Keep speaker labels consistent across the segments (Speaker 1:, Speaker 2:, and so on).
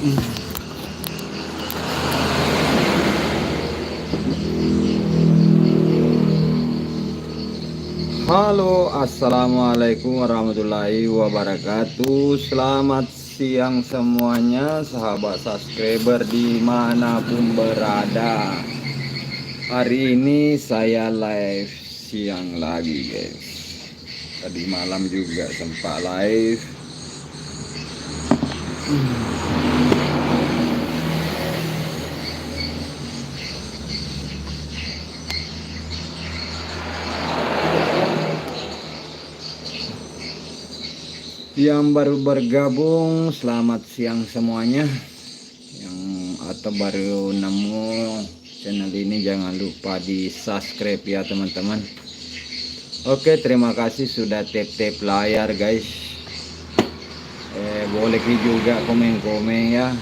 Speaker 1: Halo, assalamualaikum warahmatullahi wabarakatuh. Selamat siang semuanya, sahabat subscriber dimanapun berada. Hari ini saya live siang lagi, guys. Tadi malam juga sempat live. Yang baru bergabung, selamat siang semuanya. Yang atau baru nemu channel ini, jangan lupa di subscribe ya teman-teman. Oke, terima kasih sudah tap layar, guys. Boleh juga komen-komen ya.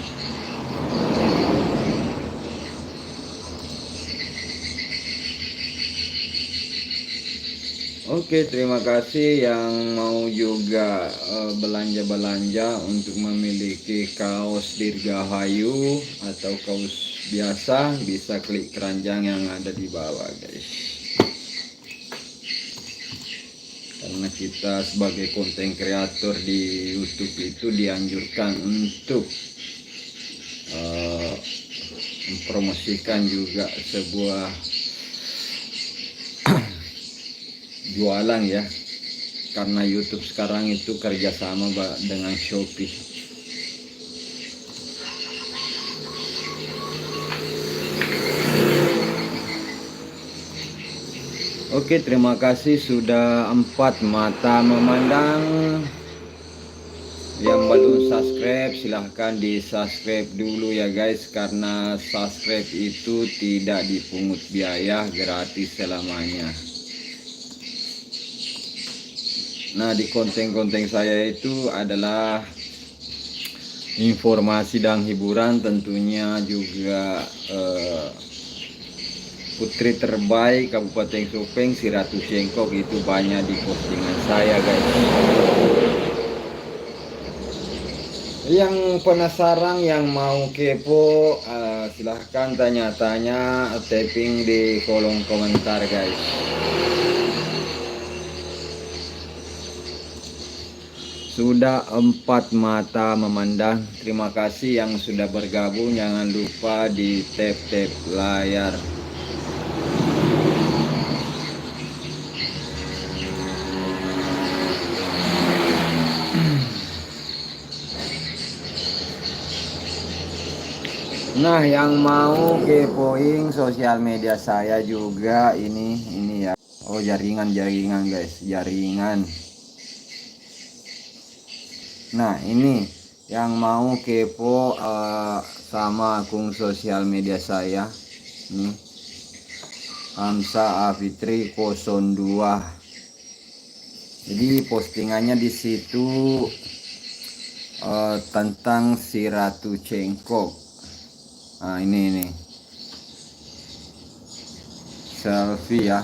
Speaker 1: Oke, terima kasih yang mau juga belanja-belanja untuk memiliki kaos Dirgahayu atau kaos biasa, bisa klik keranjang yang ada di bawah, guys. Karena kita sebagai konten kreator di YouTube itu dianjurkan untuk mempromosikan juga sebuah jualan ya, karena YouTube sekarang itu kerjasama dengan Shopee. Oke, terima kasih sudah 4 mata memandang. Yang belum subscribe silahkan di subscribe dulu ya guys, karena subscribe itu tidak dipungut biaya, gratis selamanya. Nah, di konten-konten saya itu adalah informasi dan hiburan, tentunya juga putri terbaik Kabupaten Sopeng, si Ratu Cengkok itu banyak di postingan saya, guys. Yang penasaran, yang mau kepo, silahkan tanya-tanya, tapping di kolom komentar, guys. Sudah 4 mata memandang. Terima kasih yang sudah bergabung. Jangan lupa di tap layar. Nah, yang mau kepoin sosial media saya juga ini ya. Oh, jaringan guys, jaringan. Nah, ini yang mau kepo sama akun sosial media saya nih, Hamsa Afitri 02. Jadi postingannya di situ tentang si Ratu Cengkok. Nah, ini selfie ya.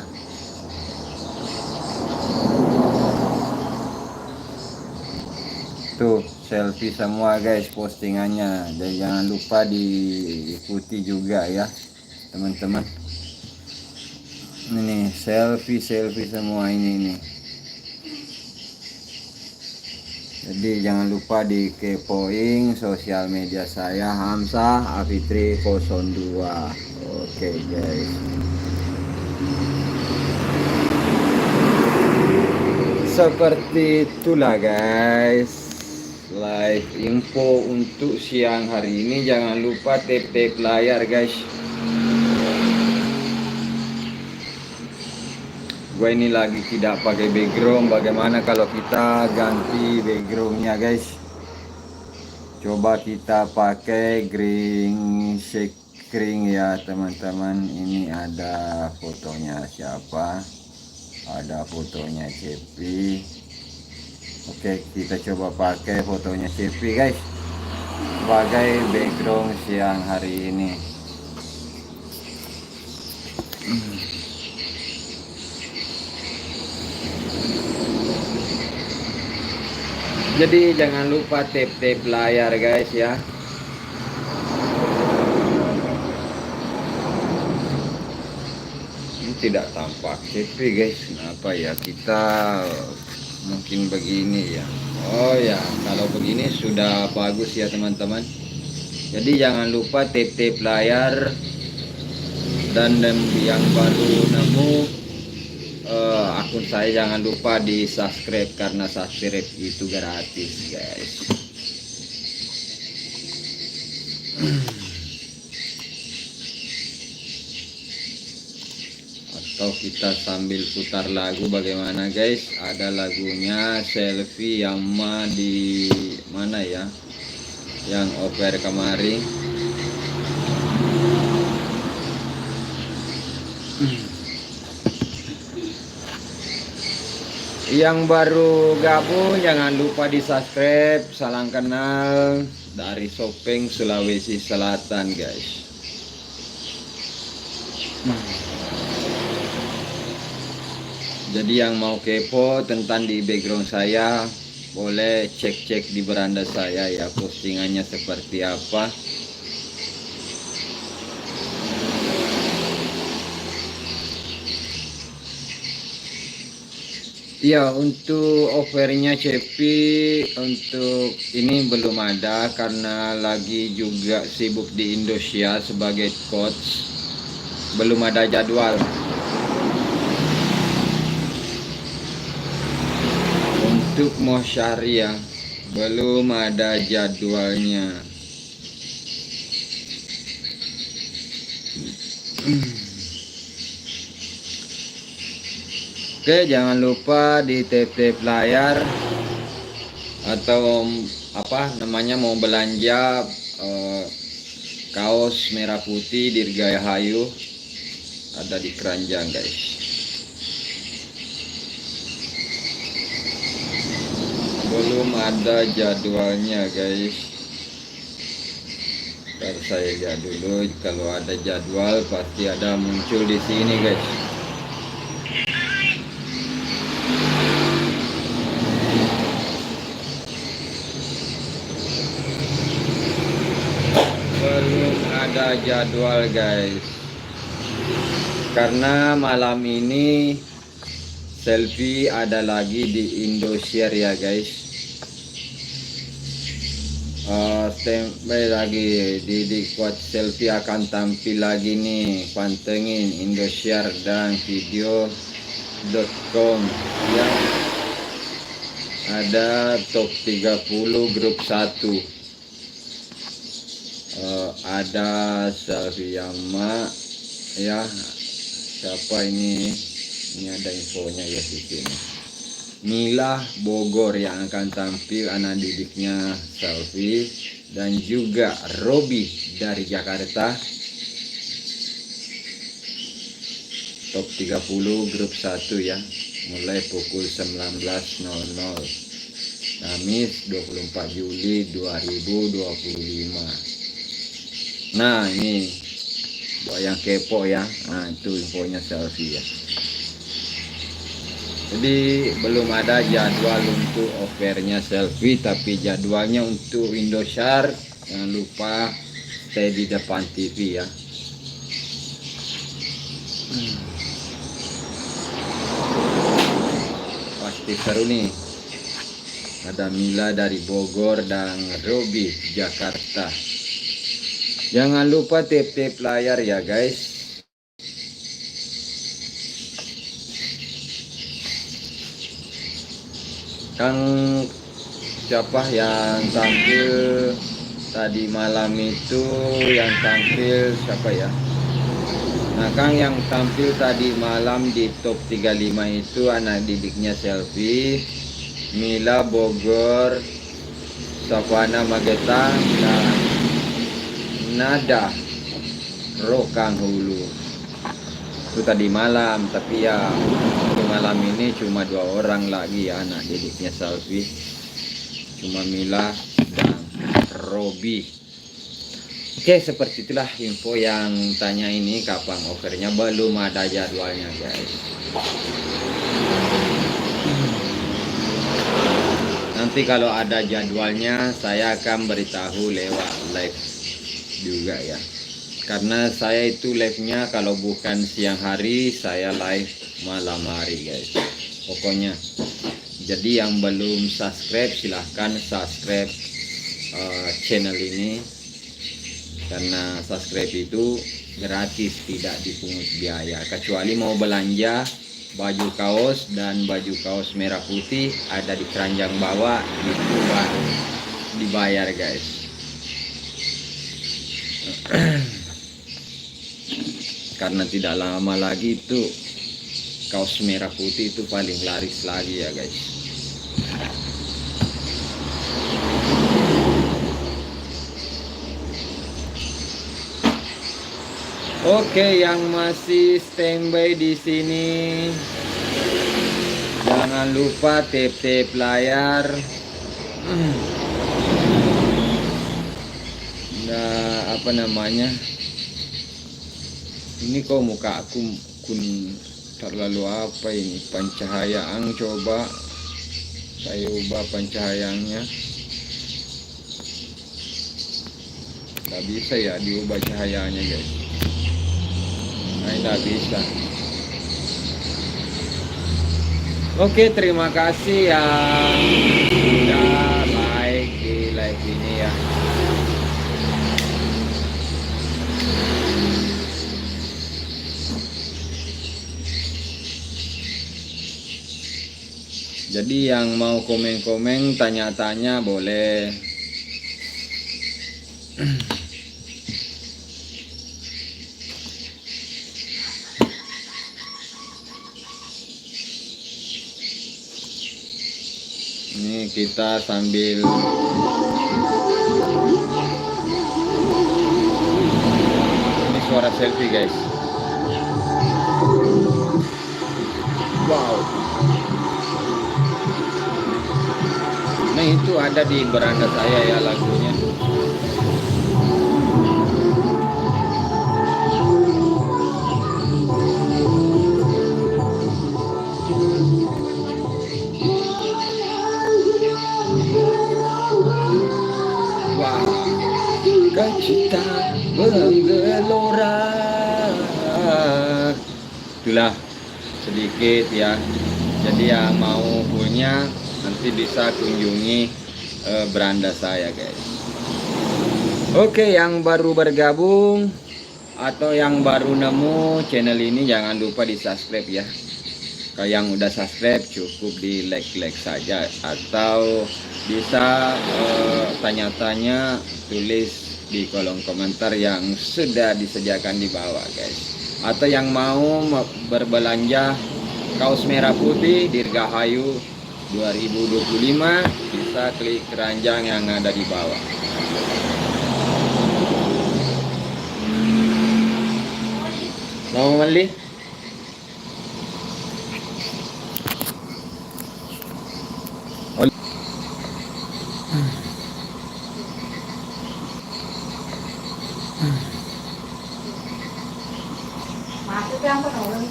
Speaker 1: Tuh, selfie semua guys postingannya. Dan jangan lupa diikuti juga ya teman-teman. Ini selfie semua ini nih. Jadi jangan lupa dikepoin sosial media saya, Hamsa Afitri 02. Oke guys. Seperti itulah guys, live info untuk siang hari ini. Jangan lupa tap layar guys. Gue ini lagi tidak pakai background. Bagaimana kalau kita ganti backgroundnya guys? Coba kita pakai green screen ya teman-teman. Ini ada fotonya siapa? Ada fotonya Cepi. Oke, kita coba pakai fotonya Cepi guys sebagai background siang hari ini. Jadi jangan lupa tap layar guys ya. tidak tampak CP guys. Kenapa ya, kita mungkin begini ya. Oh ya, kalau begini sudah bagus ya teman-teman. Jadi jangan lupa tap-tap layar, dan yang baru nemu akun saya jangan lupa di subscribe, karena subscribe itu gratis guys. Atau kita sambil putar lagu bagaimana guys? Ada lagunya Selfie Yama di mana ya, yang over kemarin. Yang baru gabung jangan lupa di subscribe. Salam kenal dari Sopeng, Sulawesi Selatan guys. Jadi yang mau kepo tentang di background saya, boleh cek-cek di beranda saya ya, postingannya seperti apa. Ya, untuk offernya CP untuk ini belum ada, karena lagi juga sibuk di Indonesia sebagai coach, belum ada jadwal. Untuk Mosyariah belum ada jadwalnya. Oke, jangan lupa di tap-tap layar, atau apa namanya, mau belanja kaos merah putih Dirgahayu, ada di keranjang guys. Belum ada jadwalnya guys. Ntar saya lihat dulu, kalau ada jadwal pasti ada muncul di sini guys. Belum ada jadwal guys, karena malam ini Selfie ada lagi di Indosiar ya guys. Standby lagi di Coach Selfie akan tampil lagi nih, pantengin Indosiar dan video.com ya. Ada top 30 grup 1. Ada Selfie Yama ya. Siapa ini? Ini ada infonya ya di sini. Mila Bogor yang akan tampil, anak didiknya Selfie, dan juga Robi dari Jakarta. Top 30 grup 1 ya. Mulai pukul 19.00 Kamis 24 Juli 2025. Nah, ini buat yang kepo ya. Nah, itu infonya Selfie ya. Jadi belum ada jadwal untuk offernya Selfie, tapi jadwalnya untuk Indosiar. Jangan lupa stay di depan TV ya. Pasti seru nih. Ada Mila dari Bogor dan Robi Jakarta. Jangan lupa tap-tap layar ya guys. Kang siapa yang tampil tadi malam itu, yang tampil siapa ya? Nah, Kang yang tampil tadi malam di top 35 itu anak didiknya Selfie, Mila Bogor, Savana Magetan, dan Nada Rokang Hulu. Itu tadi malam, tapi ya malam ini cuma 2 orang lagi ya anak didiknya Selfie, cuma Mila dan Robi. Oke, seperti itulah info yang tanya ini, kapan offernya, belum ada jadwalnya guys. Nanti kalau ada jadwalnya saya akan beritahu lewat live juga ya. Karena saya itu live-nya kalau bukan siang hari, saya live malam hari guys. Pokoknya. Jadi yang belum subscribe silahkan subscribe channel ini. Karena subscribe itu gratis, tidak dipungut biaya. Kecuali mau belanja baju kaos dan baju kaos merah putih ada di keranjang bawah, itu baru dibayar guys. Karena tidak lama lagi itu kaos merah putih itu paling laris lagi ya guys. Oke, yang masih standby di sini jangan lupa tap-tap layar. Nah, apa namanya? Ini kok muka aku kuning terlalu apa ini? Pencahayaan, coba saya ubah pencahayaannya. Gak bisa ya diubah cahayanya guys. Nah, tidak bisa. Oke, terima kasih yang sudah like di live ini ya. Jadi yang mau komen-komen, tanya-tanya boleh. Ini kita sambil ini suara selfie guys. Wow. Nah itu ada di beranda saya ya lagunya. Wow. Kacita menggelora. Itulah sedikit ya. Jadi yang mau punya nanti bisa kunjungi beranda saya guys. Oke, yang baru bergabung atau yang baru nemu channel ini jangan lupa di subscribe ya. Kalau yang udah subscribe cukup di like saja, atau bisa tanya-tanya tulis di kolom komentar yang sudah disediakan di bawah guys. Atau yang mau berbelanja kaos merah putih Dirgahayu 2025 bisa klik keranjang yang ada di bawah. Mau beli?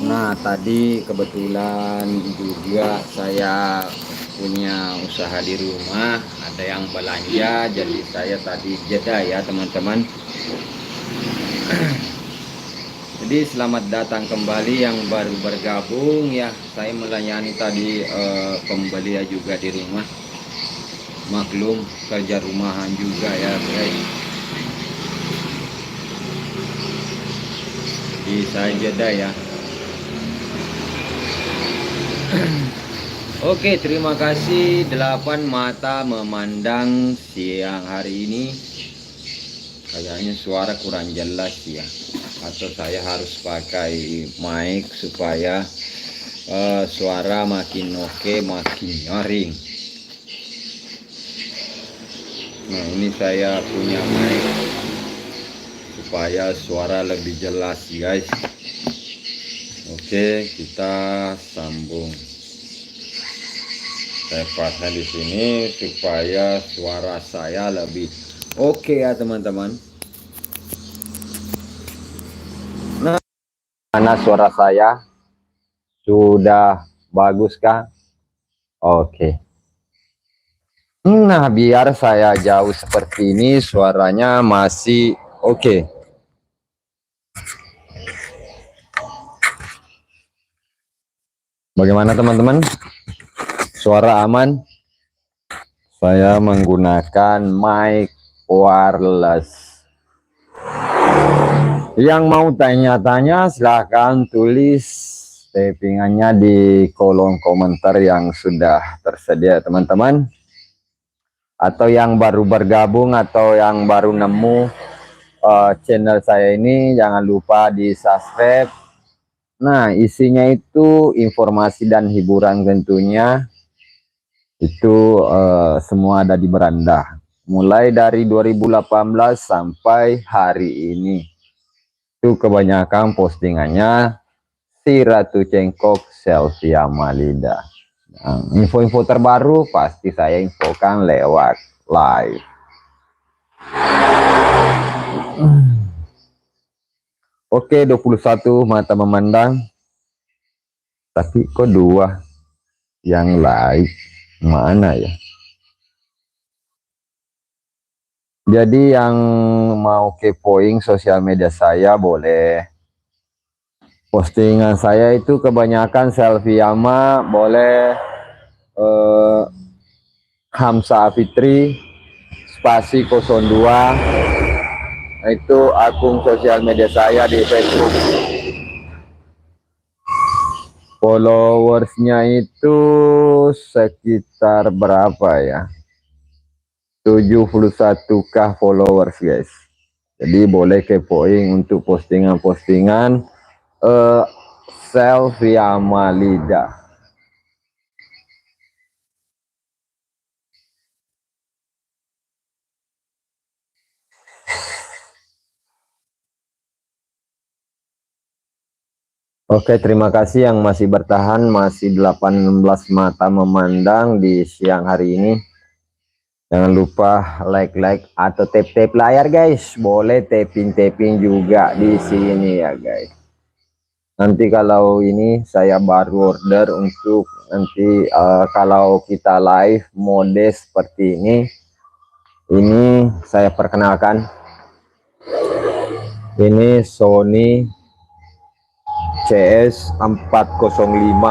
Speaker 1: Nah, tadi kebetulan juga saya punya usaha di rumah, ada yang belanja, jadi saya tadi jeda ya teman-teman. Jadi selamat datang kembali yang baru bergabung ya. Saya melayani tadi pembeli juga di rumah. Maklum kerja rumahan juga ya guys. Jadi saya jeda ya. Oke, terima kasih. 8 mata memandang siang hari ini. Kayaknya suara kurang jelas ya, atau saya harus pakai mic supaya suara makin oke, makin nyaring. Nah, ini saya punya mic supaya suara lebih jelas guys. Oke, kita sambung. Saya pasang di sini supaya suara saya lebih oke ya teman-teman. Nah, mana suara saya? Sudah bagus kah? Oke. Nah, biar saya jauh seperti ini suaranya masih oke. Bagaimana teman-teman? Suara aman? Saya menggunakan mic wireless. Yang mau tanya-tanya silahkan tulis typingannya di kolom komentar yang sudah tersedia teman-teman. Atau yang baru bergabung atau yang baru nemu channel saya ini, jangan lupa di subscribe. Nah, isinya itu informasi dan hiburan tentunya. Itu semua ada di beranda. Mulai dari 2018 sampai hari ini. Itu kebanyakan postingannya si Ratu Cengkok Selfie Amalida. Nah, info-info terbaru pasti saya infokan lewat live. Oke, 21 mata memandang. Tapi kok dua yang like mana ya? Jadi yang mau kepoing sosial media saya boleh. Postingan saya itu kebanyakan selfie ama, boleh Hamsa Fitri spasi 02. Itu akun sosial media saya di Facebook. Followersnya itu sekitar berapa ya, 71k followers guys. Jadi boleh kepoing untuk postingan-postingan selfie Amalida. Oke, terima kasih yang masih bertahan, masih 18 mata memandang di siang hari ini. Jangan lupa like atau tap layar guys. Boleh tapping juga di sini ya guys. Nanti kalau ini saya baru order untuk nanti kalau kita live mode seperti ini saya perkenalkan. Ini Sony CS405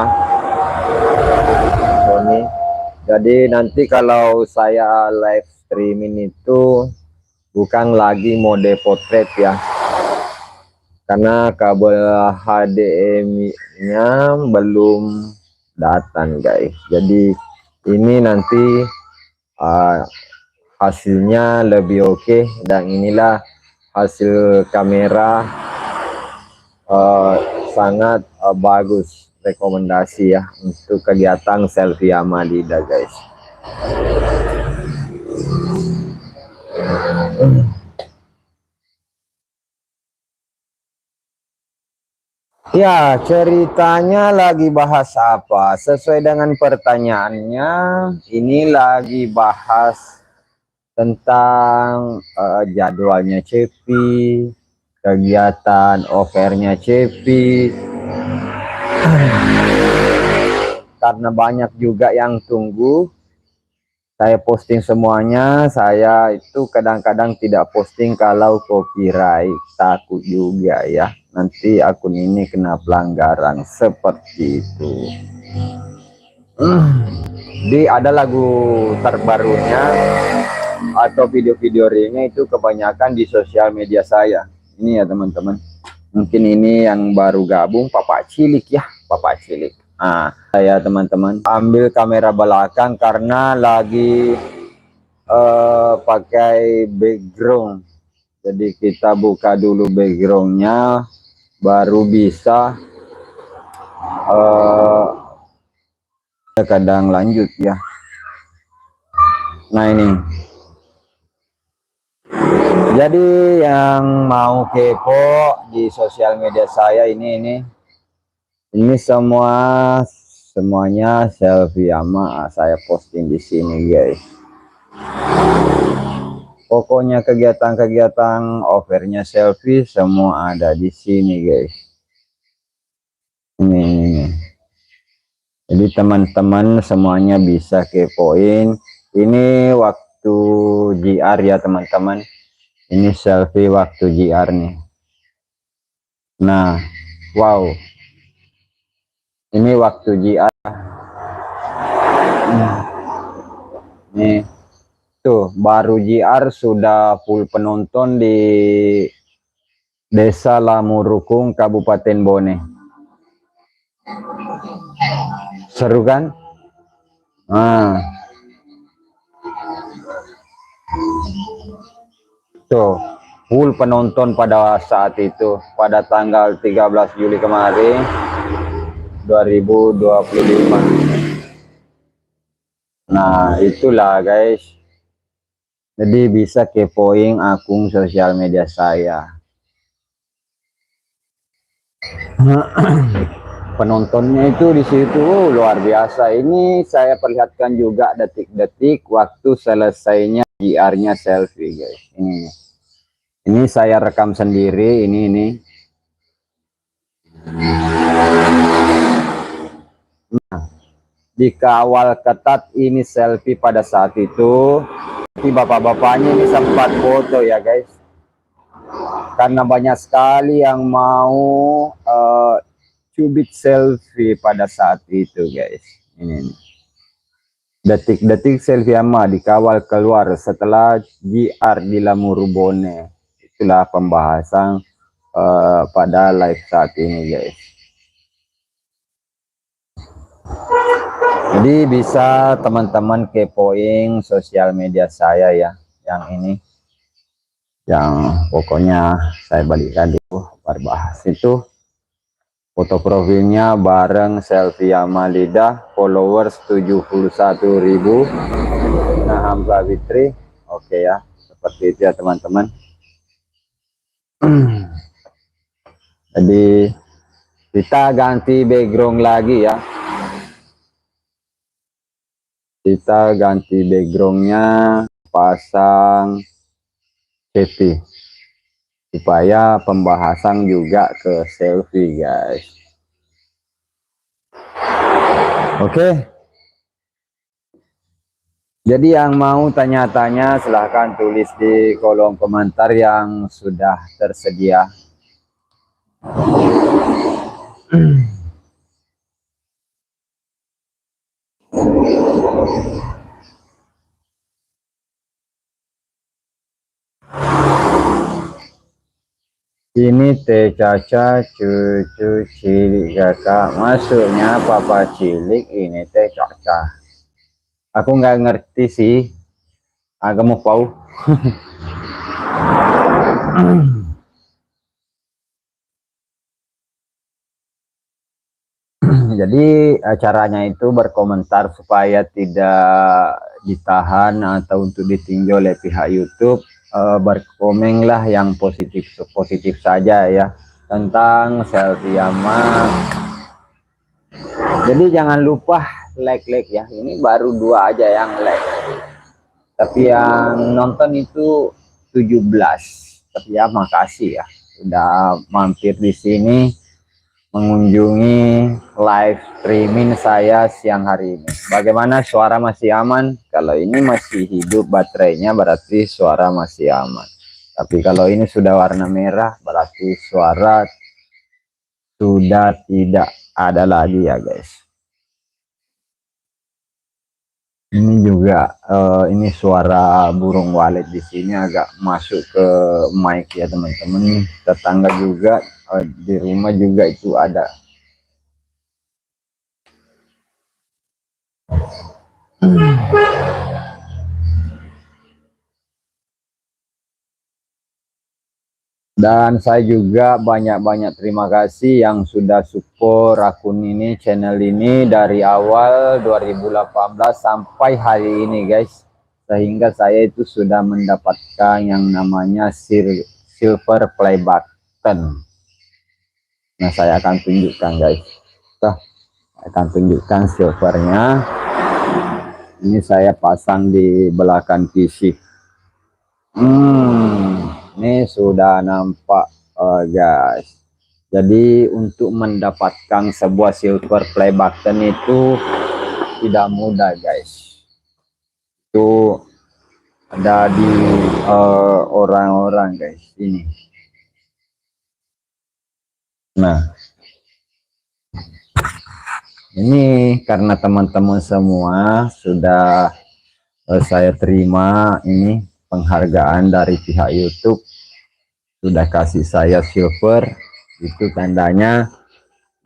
Speaker 1: Sony. Jadi nanti kalau saya live streaming itu bukan lagi mode potret ya, karena kabel HDMI-nya belum datang guys. Jadi ini nanti hasilnya lebih oke, dan inilah hasil kamera sangat bagus, rekomendasi ya untuk kegiatan selfie Amalida guys. Ya, ceritanya lagi bahas apa? Sesuai dengan pertanyaannya, ini lagi bahas tentang jadwalnya Cepi, kegiatan offernya Cepi. Karena banyak juga yang tunggu saya posting semuanya. Saya itu kadang-kadang tidak posting kalau copyright, takut juga ya nanti akun ini kena pelanggaran seperti itu. Di ada lagu terbarunya atau video-video realnya itu kebanyakan di sosial media saya ini ya teman-teman. Mungkin ini yang baru gabung, Papa Cilik ya, Papa Cilik. Nah, saya teman-teman ambil kamera belakang karena lagi pakai background. Jadi kita buka dulu backgroundnya, baru bisa kadang lanjut ya. Nah ini. Jadi yang mau kepo di sosial media saya ini semuanya selfie ama saya posting di sini guys. Pokoknya kegiatan-kegiatan offernya selfie semua ada di sini guys. Ini. Jadi teman-teman semuanya bisa kepoin. Ini waktu JR ya teman-teman. Ini selfie waktu JR nih. Nah, wow. Ini waktu JR. Nih tuh baru JR sudah full penonton di Desa Lamurukung, Kabupaten Bone. Seru kan? Nah, tuh full penonton pada saat itu, pada tanggal 13 Juli kemarin 2025. Nah itulah guys, jadi bisa kepoin akun sosial media saya. Penontonnya itu di situ luar biasa. Ini saya perlihatkan juga detik-detik waktu selesainya JR-nya selfie guys. Ini saya rekam sendiri. Ini nah, dikawal ketat ini selfie pada saat itu. Tapi bapak-bapaknya ini sempat foto ya guys, karena banyak sekali yang mau cubit selfie pada saat itu guys. Ini detik-detik selfie ama dikawal keluar setelah JR di Lamurubone. Itulah pembahasan pada live saat ini guys. Jadi bisa teman-teman kepoin sosial media saya ya, yang ini, yang pokoknya saya balikkan dulu berbahas itu. Foto profilnya bareng selfie ama lidah, followers 71.000. Nah Hamzah Fitri, oke ya, seperti itu ya teman-teman. Jadi kita ganti background lagi ya, kita ganti backgroundnya, pasang CT supaya pembahasan juga ke selfie guys. Oke, jadi yang mau tanya-tanya silahkan tulis di kolom komentar yang sudah tersedia. Ini Teh Caca cucu cilik kakak, maksudnya papa cilik ini Teh Caca. Aku nggak ngerti sih, agak mau tahu. Jadi acaranya itu berkomentar supaya tidak ditahan atau untuk ditinjau oleh pihak YouTube. Berkomenlah yang positif saja ya tentang selfie ama. Jadi jangan lupa like ya. Ini baru 2 aja yang like, tapi yang nonton itu 17. Tapi ya makasih ya sudah mampir di sini mengunjungi live streaming saya siang hari ini. Bagaimana, suara masih aman? Kalau ini masih hidup baterainya berarti suara masih aman. Tapi kalau ini sudah warna merah berarti suara sudah tidak ada lagi ya guys. Ini juga ini suara burung walet di sini agak masuk ke mic ya teman-teman. Tetangga juga di rumah juga itu ada. Dan saya juga banyak-banyak terima kasih yang sudah support akun ini, channel ini dari awal 2018 sampai hari ini guys. Sehingga saya itu sudah mendapatkan yang namanya silver play button. Nah saya akan tunjukkan guys. Tuh, saya akan tunjukkan silvernya. Ini saya pasang di belakang PC. Ini sudah nampak guys. Jadi untuk mendapatkan sebuah silver play button itu tidak mudah guys. Itu ada di orang-orang guys ini. Nah Ini karena teman-teman semua sudah saya terima ini penghargaan dari pihak YouTube, sudah kasih saya silver. Itu tandanya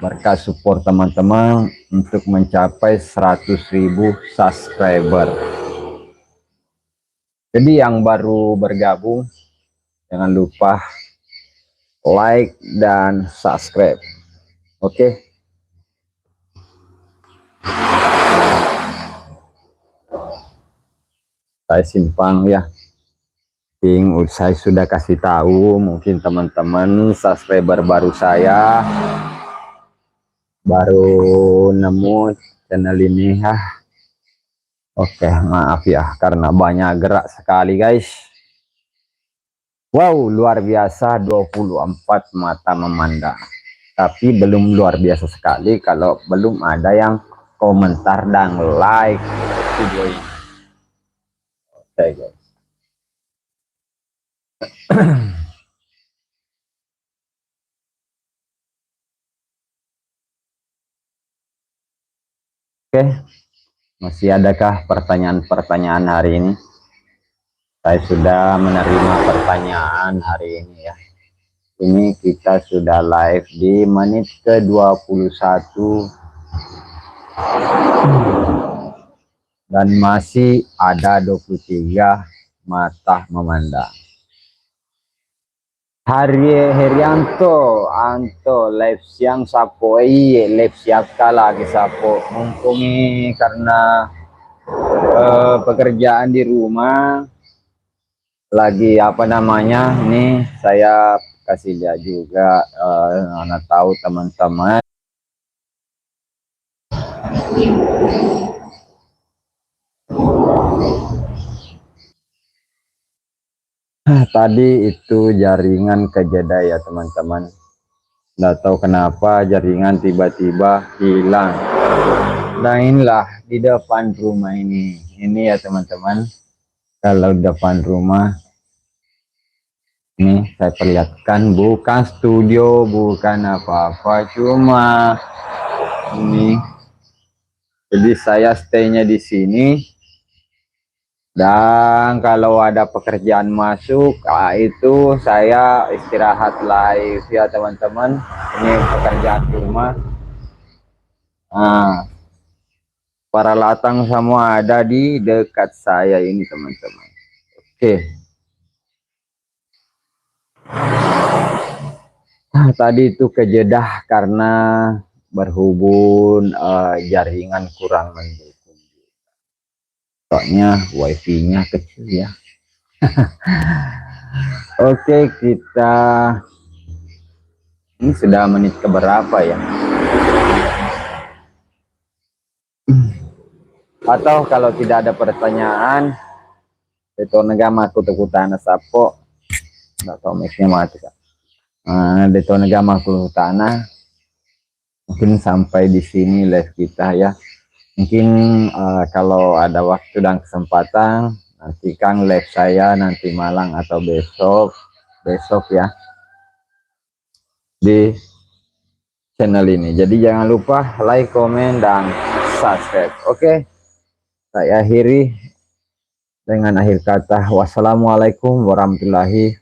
Speaker 1: berkat support teman-teman untuk mencapai 100.000 subscriber. Jadi yang baru bergabung jangan lupa like dan subscribe. Oke. Saya simpang ya. Saya sudah kasih tahu, mungkin teman-teman subscriber baru saya baru nemu channel ini ya. Oke, maaf ya karena banyak gerak sekali guys. Wow, luar biasa 24 mata memandang. Tapi belum luar biasa sekali kalau belum ada yang komentar dan like video ini. Oke guys. Oke, masih adakah pertanyaan-pertanyaan hari ini? Saya sudah menerima pertanyaan hari ini ya. Ini kita sudah live di menit ke 21 dan masih ada 23 mata memandang. Herianto Anto live siang sapo live siap lagi sapo mumpung karena pekerjaan di rumah lagi apa namanya nih, saya kasih lihat juga anak tahu teman-teman tadi itu jaringan kejeda ya teman-teman, nggak tahu kenapa jaringan tiba-tiba hilang. Nah inilah di depan rumah ini ya teman-teman. Kalau depan rumah ini saya perlihatkan bukan studio, bukan apa-apa, cuma ini. Jadi saya stay-nya di sini. Dan kalau ada pekerjaan masuk, itu saya istirahat live ya teman-teman. Ini pekerjaan rumah. Nah, para latang semua ada di dekat saya ini teman-teman. Oke. Nah, tadi itu kejedah karena berhubung jaringan kurang mendukung. Soalnya wifi-nya kecil ya. Oke, kita ini sudah menit keberapa ya? Atau kalau tidak ada pertanyaan, itu negama aku tekutana sapo, nggak tahu mic-nya mati kan? Itu negama aku tanah. Mungkin sampai di sini live kita ya. Mungkin kalau ada waktu dan kesempatan, nantikan live saya nanti malam atau besok ya di channel ini. Jadi jangan lupa like, komen, dan subscribe. Oke, saya akhiri dengan akhir kata wassalamualaikum warahmatullahi